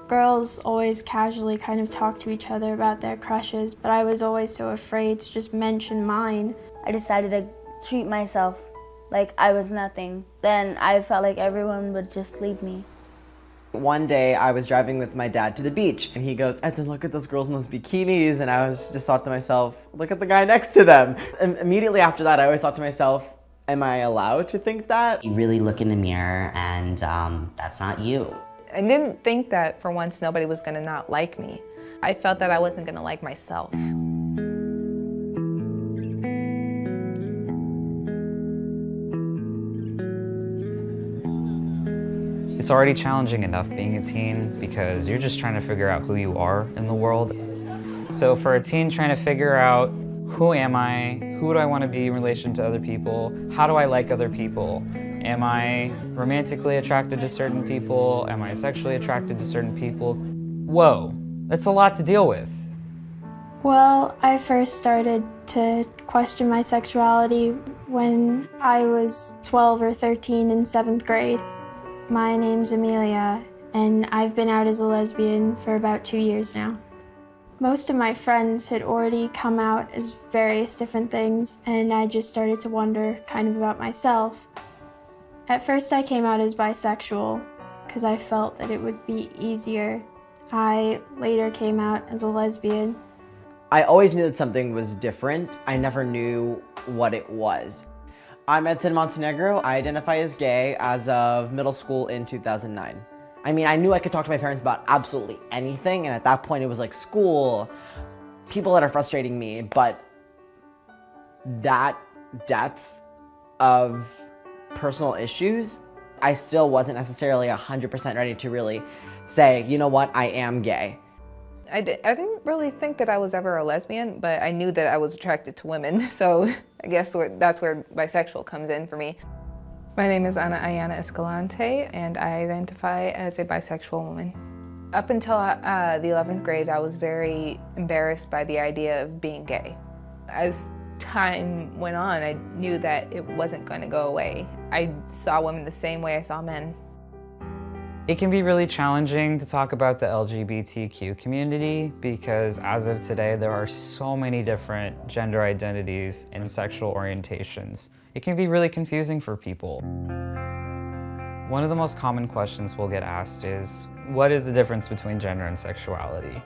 Girls always casually kind of talk to each other about their crushes, but I was always so afraid to just mention mine. I decided to treat myself like I was nothing. Then I felt like everyone would just leave me. One day I was driving with my dad to the beach and he goes, "Edson, look at those girls in those bikinis." And I was just thought to myself, look at the guy next to them. And immediately after that, I always thought to myself, am I allowed to think that? You really look in the mirror and that's not you. I didn't think that for once nobody was gonna not like me. I felt that I wasn't gonna like myself. It's already challenging enough being a teen because you're just trying to figure out who you are in the world. So for a teen trying to figure out who am I, who do I want to be in relation to other people, how do I like other people, am I romantically attracted to certain people, am I sexually attracted to certain people? Whoa, that's a lot to deal with. Well, I first started to question my sexuality when I was 12 or 13 in 7th grade. My name's Amelia, and I've been out as a lesbian for about 2 years now. Most of my friends had already come out as various different things, and I just started to wonder kind of about myself. At first I came out as bisexual, because I felt that it would be easier. I later came out as a lesbian. I always knew that something was different. I never knew what it was. I'm Edson Montenegro. I identify as gay as of middle school in 2009. I mean, I knew I could talk to my parents about absolutely anything, and at that point it was like school, people that are frustrating me, but that depth of personal issues, I still wasn't necessarily 100% ready to really say, you know what, I am gay. I didn't really think that I was ever a lesbian, but I knew that I was attracted to women, so I guess that's where bisexual comes in for me. My name is Ana Ayana Escalante, and I identify as a bisexual woman. Up until the 11th grade, I was very embarrassed by the idea of being gay. As time went on, I knew that it wasn't going to go away. I saw women the same way I saw men. It can be really challenging to talk about the LGBTQ community because as of today, there are so many different gender identities and sexual orientations. It can be really confusing for people. One of the most common questions we'll get asked is, what is the difference between gender and sexuality?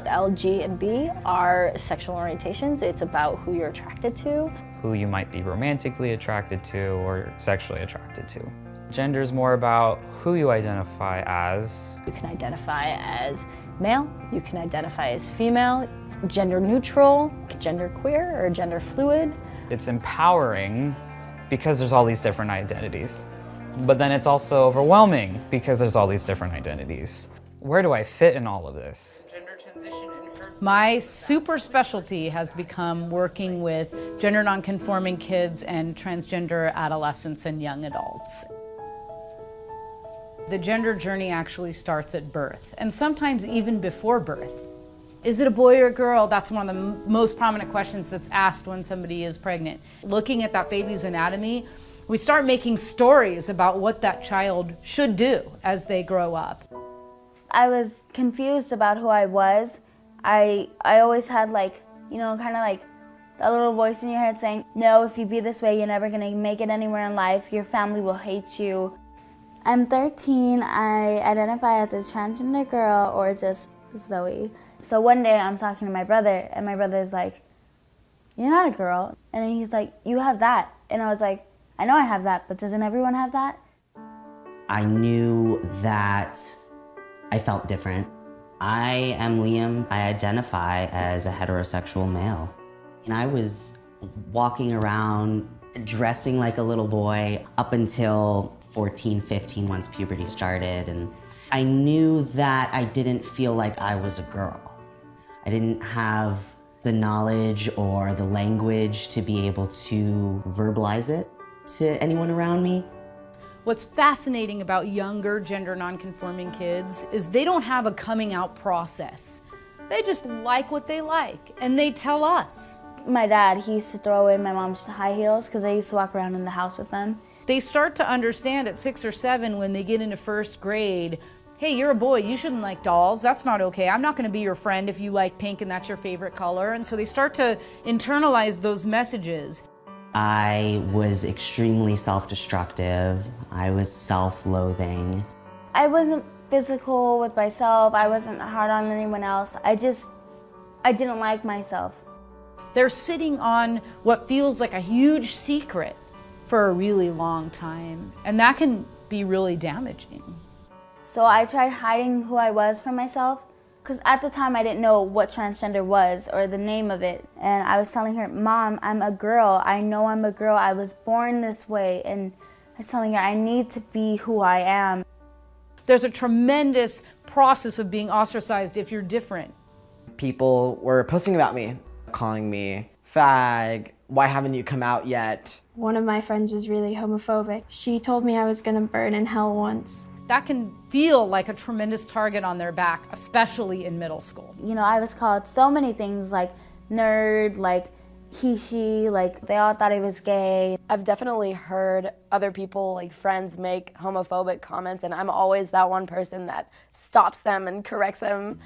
L, G, and B are sexual orientations. It's about who you're attracted to. Who you might be romantically attracted to or sexually attracted to. Gender is more about who you identify as. You can identify as male, you can identify as female, gender neutral, gender queer, or gender fluid. It's empowering because there's all these different identities. But then it's also overwhelming because there's all these different identities. Where do I fit in all of this? My super specialty has become working with gender nonconforming kids and transgender adolescents and young adults. The gender journey actually starts at birth, and sometimes even before birth. Is it a boy or a girl? That's one of the most prominent questions that's asked when somebody is pregnant. Looking at that baby's anatomy, we start making stories about what that child should do as they grow up. I was confused about who I was. I always had kind of like that little voice in your head saying, no, if you be this way, you're never gonna make it anywhere in life. Your family will hate you. I'm 13, I identify as a transgender girl or just Zoe. So one day I'm talking to my brother and my brother's like, you're not a girl. And then he's like, you have that. And I was like, I know I have that, but doesn't everyone have that? I knew that I felt different. I am Liam. I identify as a heterosexual male. And I was walking around dressing like a little boy up until 14, 15, once puberty started. And I knew that I didn't feel like I was a girl. I didn't have the knowledge or the language to be able to verbalize it to anyone around me. What's fascinating about younger gender nonconforming kids is they don't have a coming out process. They just like what they like, and they tell us. My dad, he used to throw away my mom's high heels because I used to walk around in the house with them. They start to understand at 6 or 7 when they get into first grade Hey, you're a boy, you shouldn't like dolls, that's not okay. I'm not gonna be your friend if you like pink and that's your favorite color. And so they start to internalize those messages. I was extremely self-destructive. I was self-loathing. I wasn't physical with myself. I wasn't hard on anyone else. I didn't like myself. They're sitting on what feels like a huge secret for a really long time. And that can be really damaging. So I tried hiding who I was from myself, because at the time I didn't know what transgender was or the name of it. And I was telling her, Mom, I'm a girl. I know I'm a girl. I was born this way. And I was telling her, I need to be who I am. There's a tremendous process of being ostracized if you're different. People were posting about me, calling me fag, why haven't you come out yet? One of my friends was really homophobic. She told me I was gonna burn in hell once. That can feel like a tremendous target on their back, especially in middle school. You know, I was called so many things, like nerd, like he, she, like they all thought I was gay. I've definitely heard other people, like friends, make homophobic comments, and I'm always that one person that stops them and corrects them.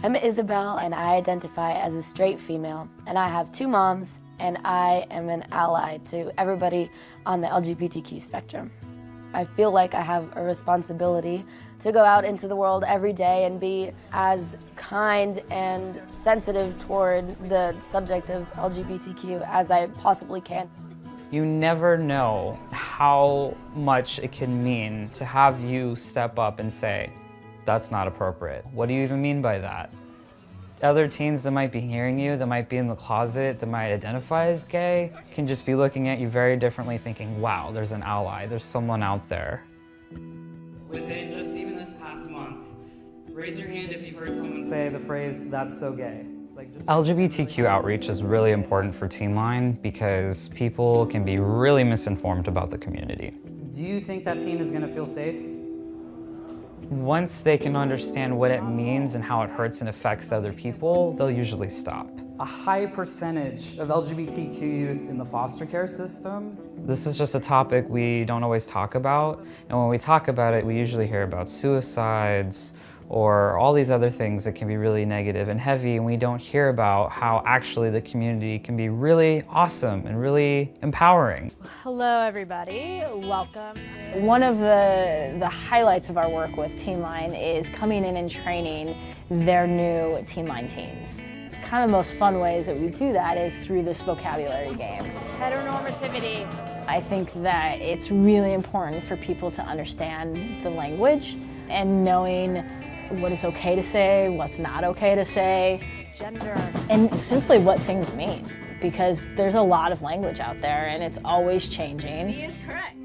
I'm Isabel, and I identify as a straight female, and I have 2 moms, and I am an ally to everybody on the LGBTQ spectrum. I feel like I have a responsibility to go out into the world every day and be as kind and sensitive toward the subject of LGBTQ as I possibly can. You never know how much it can mean to have you step up and say, that's not appropriate. What do you even mean by that? Other teens that might be hearing you, that might be in the closet, that might identify as gay, can just be looking at you very differently thinking, wow, there's an ally, there's someone out there. Within just even this past month, raise your hand if you've heard someone say the phrase, that's so gay. LGBTQ outreach is really important for Teen Line because people can be really misinformed about the community. Do you think that teen is gonna feel safe? Once they can understand what it means and how it hurts and affects other people, they'll usually stop. A high percentage of LGBTQ youth in the foster care system. This is just a topic we don't always talk about, and when we talk about it, we usually hear about suicides or all these other things that can be really negative and heavy, and we don't hear about how actually the community can be really awesome and really empowering. Hello everybody, welcome. One of the highlights of our work with Teen Line is coming in and training their new Teen Line teens. Kind of the most fun ways that we do that is through this vocabulary game. Heteronormativity. I think that it's really important for people to understand the language and knowing what is okay to say, what's not okay to say, Gender. and simply what things mean. Because there's a lot of language out there and it's always changing. He is correct.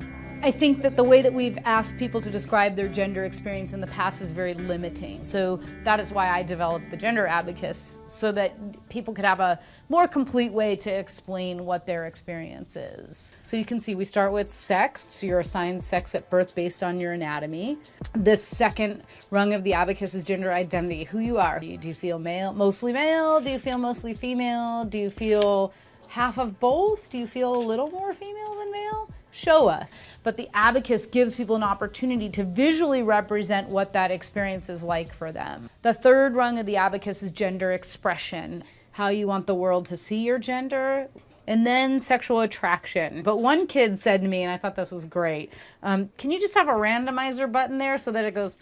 I think that the way that we've asked people to describe their gender experience in the past is very limiting. So that is why I developed the Gender Abacus, so that people could have a more complete way to explain what their experience is. So you can see we start with sex. So you're assigned sex at birth based on your anatomy. This second rung of the abacus is gender identity, who you are. Do you feel male, mostly male? Do you feel mostly female? Do you feel half of both? Do you feel a little more female than male? Show us. But the abacus gives people an opportunity to visually represent what that experience is like for them. The third rung of the abacus is gender expression, how you want the world to see your gender. And then sexual attraction. But one kid said to me, and I thought this was great, can you just have a randomizer button there so that it goes,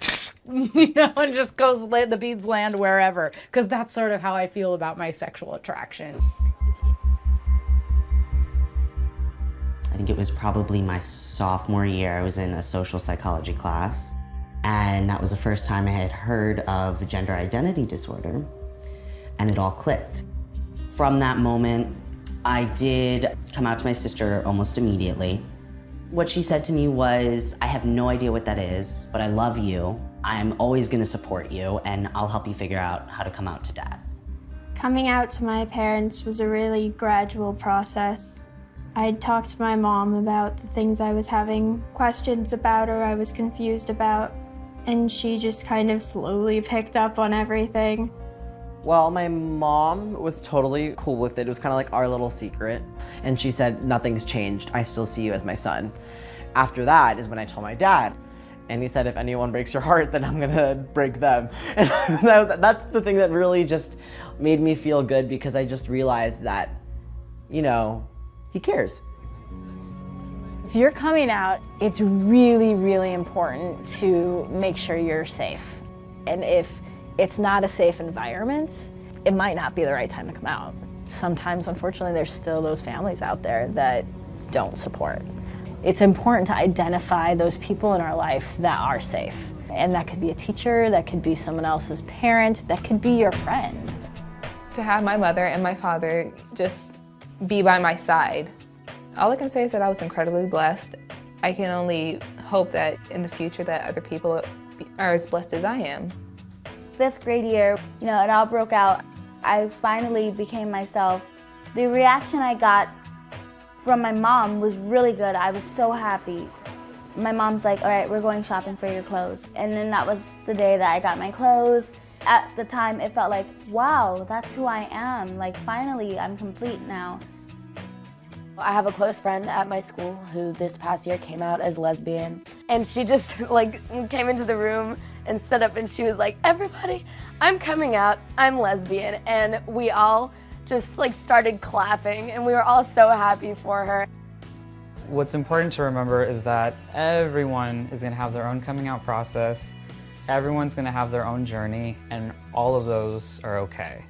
you know, and just goes, the beads land wherever? Because that's sort of how I feel about my sexual attraction. I think it was probably my sophomore year. I was in a social psychology class, and that was the first time I had heard of gender identity disorder, and it all clicked. From that moment, I did come out to my sister almost immediately. What she said to me was, I have no idea what that is, but I love you. I'm always gonna support you, and I'll help you figure out how to come out to Dad. Coming out to my parents was a really gradual process. I'd talked to my mom about the things I was having questions about or I was confused about, and she just kind of slowly picked up on everything. Well, my mom was totally cool with it. It was kind of like our little secret. And she said, nothing's changed. I still see you as my son. After that is when I told my dad. And he said, if anyone breaks your heart, then I'm gonna break them. And that's the thing that really just made me feel good, because I just realized that, you know, he cares. If you're coming out, it's really, really important to make sure you're safe. And if it's not a safe environment, it might not be the right time to come out. Sometimes, unfortunately, there's still those families out there that don't support. It's important to identify those people in our life that are safe. And that could be a teacher, that could be someone else's parent, that could be your friend. To have my mother and my father just be by my side. All I can say is that I was incredibly blessed. I can only hope that in the future that other people are as blessed as I am. 5th grade year, you know, it all broke out. I finally became myself. The reaction I got from my mom was really good. I was so happy. My mom's like, all right, we're going shopping for your clothes. And then that was the day that I got my clothes. At the time, it felt like, wow, that's who I am. Like, finally, I'm complete now. I have a close friend at my school who this past year came out as lesbian. And she just like came into the room and stood up and she was like, everybody, I'm coming out, I'm lesbian. And we all just like started clapping and we were all so happy for her. What's important to remember is that everyone is going to have their own coming out process. Everyone's going to have their own journey, and all of those are okay.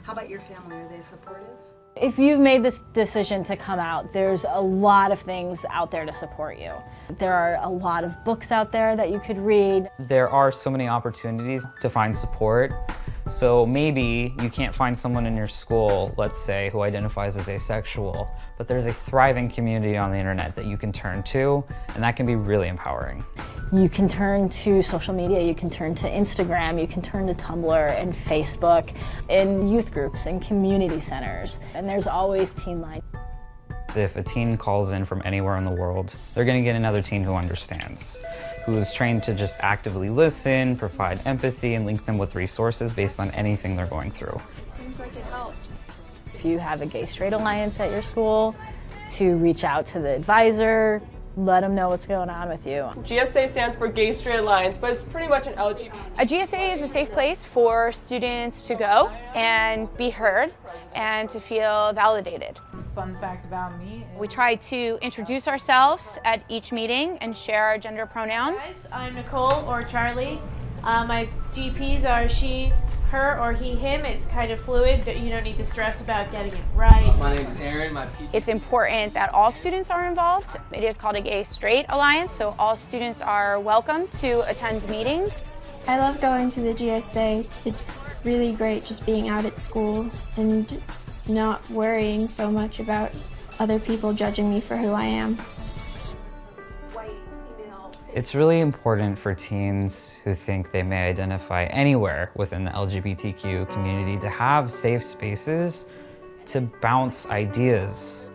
How about your family? Are they supportive? If you've made this decision to come out, there's a lot of things out there to support you. There are a lot of books out there that you could read. There are so many opportunities to find support. So maybe you can't find someone in your school, let's say, who identifies as asexual, but there's a thriving community on the internet that you can turn to, and that can be really empowering. You can turn to social media, you can turn to Instagram, you can turn to Tumblr and Facebook, and youth groups and community centers. And there's always Teen Line. If a teen calls in from anywhere in the world, they're going to get another teen who understands, who is trained to just actively listen, provide empathy, and link them with resources based on anything they're going through. It seems like it helps. If you have a gay-straight alliance at your school, to reach out to the advisor, let them know what's going on with you. GSA stands for Gay Straight Alliance, but it's pretty much an LGBT. A GSA is a safe place for students to go and be heard and to feel validated. Fun fact about me. We try to introduce ourselves at each meeting and share our gender pronouns. Guys, I'm Nicole or Charlie. My GPs are she, her, or he, him. It's kind of fluid. You don't need to stress about getting it right. My name's Aaron. It's important that all students are involved. It is called a Gay Straight Alliance, so all students are welcome to attend meetings. I love going to the GSA. It's really great just being out at school and not worrying so much about other people judging me for who I am. It's really important for teens who think they may identify anywhere within the LGBTQ community to have safe spaces to bounce ideas.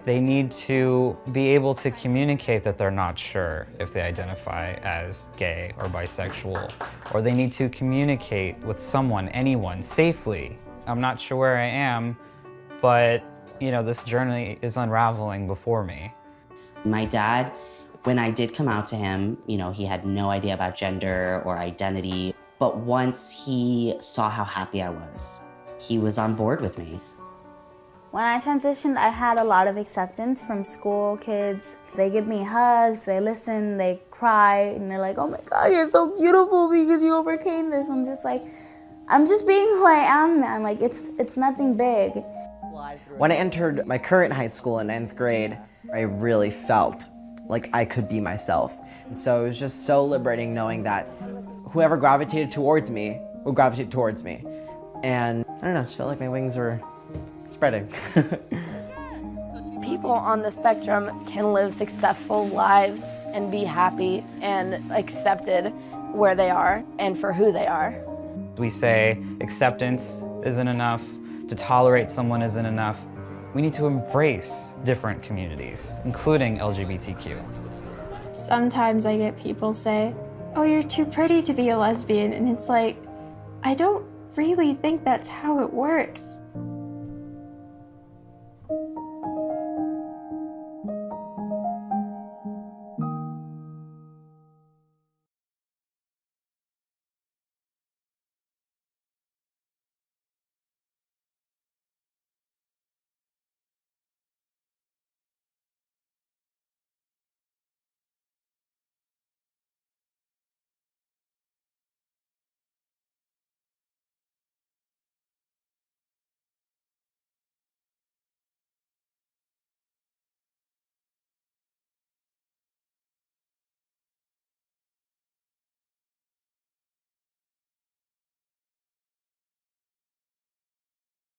They need to be able to communicate that they're not sure if they identify as gay or bisexual, or they need to communicate with someone, anyone, safely. I'm not sure where I am, but you know, this journey is unraveling before me. My dad, when I did come out to him, you know, he had no idea about gender or identity, but once he saw how happy I was, he was on board with me. When I transitioned, I had a lot of acceptance from school kids. They give me hugs, they listen, they cry, and they're like, oh my God, you're so beautiful because you overcame this. I'm just like, I'm just being who I am, man. Like, it's nothing big. When I entered my current high school in 9th grade, I really felt like I could be myself. And so it was just so liberating knowing that whoever gravitated towards me would gravitate towards me. And I don't know, I just felt like my wings were spreading. People on the spectrum can live successful lives and be happy and accepted where they are and for who they are. We say acceptance isn't enough, to tolerate someone isn't enough. We need to embrace different communities, including LGBTQ. Sometimes I get people say, oh, you're too pretty to be a lesbian, and it's like, I don't really think that's how it works.